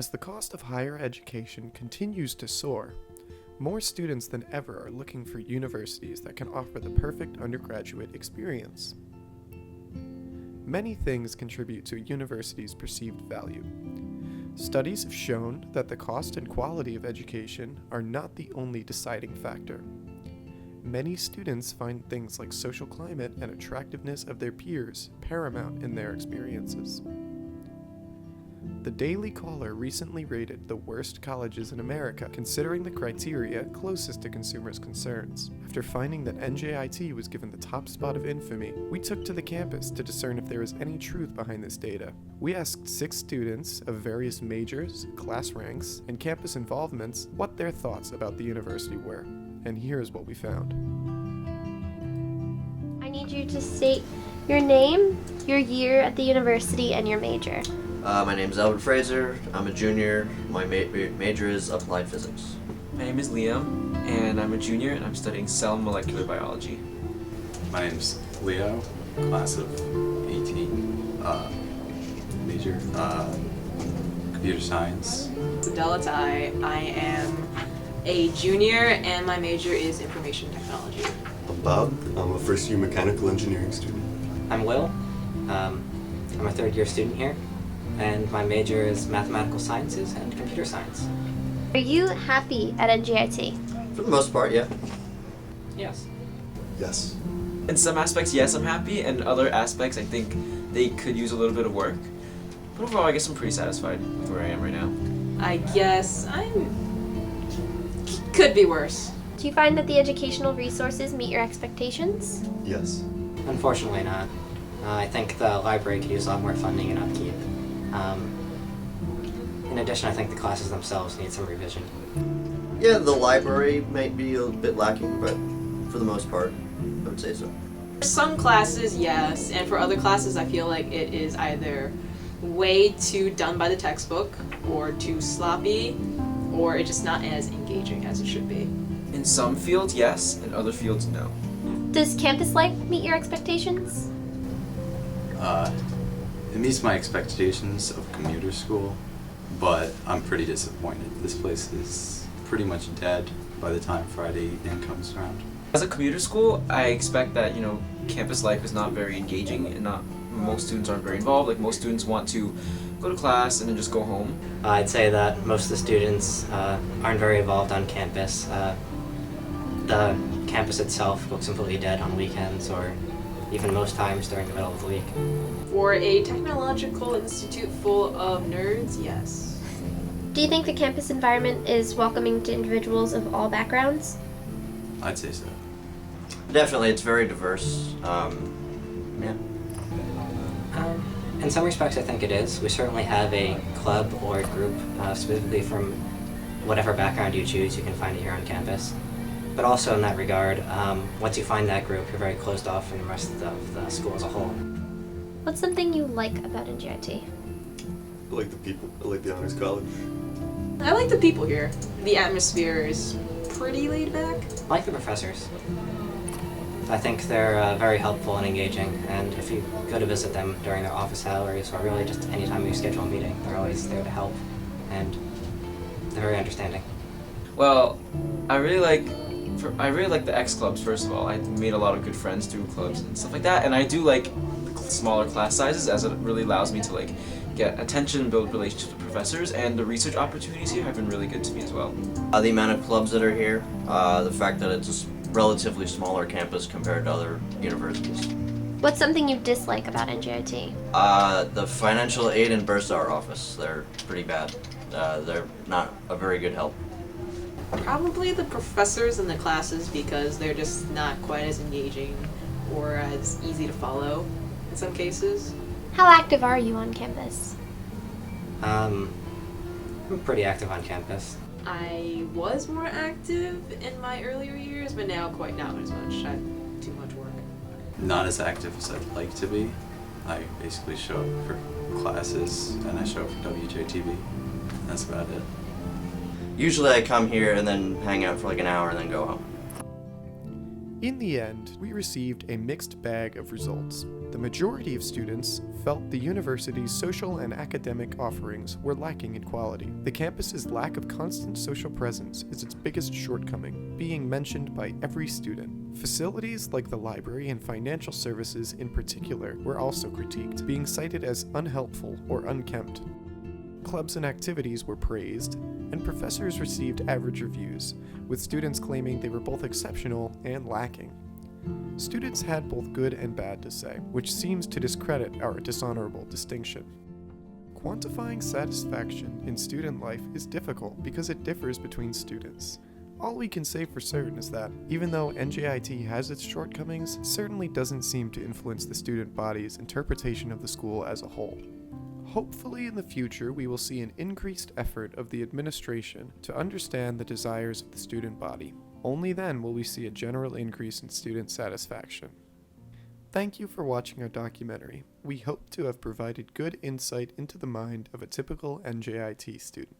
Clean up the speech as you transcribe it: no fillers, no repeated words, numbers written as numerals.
As the cost of higher education continues to soar, more students than ever are looking for universities that can offer the perfect undergraduate experience. Many things contribute to a university's perceived value. Studies have shown that the cost and quality of education are not the only deciding factor. Many students find things like social climate and attractiveness of their peers paramount in their experiences. The Daily Caller recently rated the worst colleges in America, considering the criteria closest to consumers' concerns. After finding that NJIT was given the top spot of infamy, we took to the campus to discern if there was any truth behind this data. We asked 6 students of various majors, class ranks, and campus involvements what their thoughts about the university were. And here's what we found. I need you to state your name, your year at the university, and your major. My name is Elwood Fraser. I'm a junior. My major is applied physics. My name is Liam, and I'm a junior, and I'm studying cell and molecular biology. My name's Leo, class of 18, major, computer science. Adela Tai. I am a junior, and my major is information technology. I'm Bob. I'm a first-year mechanical engineering student. I'm Will. I'm a third-year student here, and my major is mathematical sciences and computer science. Are you happy at NJIT? For the most part, yeah. Yes. Yes. In some aspects, yes, I'm happy, and other aspects, I think they could use a little bit of work. But overall, I guess I'm pretty satisfied with where I am right now. I guess could be worse. Do you find that the educational resources meet your expectations? Yes. Unfortunately not. I think the library could use a lot more funding and upkeep. In addition, I think the classes themselves need some revision. Yeah, the library might be a bit lacking, but for the most part, I would say so. For some classes, yes, and for other classes, I feel like it is either way too done by the textbook, or too sloppy, or it's just not as engaging as it should be. In some fields, yes, in other fields, no. Does campus life meet your expectations? It meets my expectations of commuter school, but I'm pretty disappointed. This place is pretty much dead by the time Friday evening comes around. As a commuter school, I expect that, campus life is not very engaging and most students aren't very involved. Like, most students want to go to class and then just go home. I'd say that most of the students aren't very involved on campus. The campus itself looks completely dead on weekends or even most times during the middle of the week. For a technological institute full of nerds, yes. Do you think the campus environment is welcoming to individuals of all backgrounds? I'd say so. Definitely, it's very diverse. Yeah. In some respects, I think it is. We certainly have a club or a group specifically from whatever background you choose. You can find it here on campus. But also in that regard, once you find that group, you're very closed off from the rest of the school as a whole. What's something you like about NJIT? I like the people. I like the honors college. I like the people here. The atmosphere is pretty laid back. I like the professors. I think they're very helpful and engaging, and if you go to visit them during their office hours or really just any time you schedule a meeting, they're always there to help, and they're very understanding. Well, I really like the X clubs, first of all. I made a lot of good friends through clubs and stuff like that, and I do like smaller class sizes, as it really allows me to get attention, build relationships with professors, and the research opportunities here have been really good to me as well. The amount of clubs that are here, the fact that it's a relatively smaller campus compared to other universities. What's something you dislike about NJIT? The financial aid and bursar office, they're pretty bad. They're not a very good help. Probably the professors and the classes, because they're just not quite as engaging or as easy to follow in some cases. How active are you on campus? I'm pretty active on campus. I was more active in my earlier years, but now quite not as much. I have too much work. Not as active as I'd like to be. I basically show up for classes and I show up for WJTV. That's about it. Usually I come here and then hang out for like an hour and then go home. In the end, we received a mixed bag of results. The majority of students felt the university's social and academic offerings were lacking in quality. The campus's lack of constant social presence is its biggest shortcoming, being mentioned by every student. Facilities like the library and financial services in particular were also critiqued, being cited as unhelpful or unkempt. Clubs and activities were praised, and professors received average reviews, with students claiming they were both exceptional and lacking. Students had both good and bad to say, which seems to discredit our dishonorable distinction. Quantifying satisfaction in student life is difficult because it differs between students. All we can say for certain is that, even though NJIT has its shortcomings, it certainly doesn't seem to influence the student body's interpretation of the school as a whole. Hopefully in the future we will see an increased effort of the administration to understand the desires of the student body. Only then will we see a general increase in student satisfaction. Thank you for watching our documentary. We hope to have provided good insight into the mind of a typical NJIT student.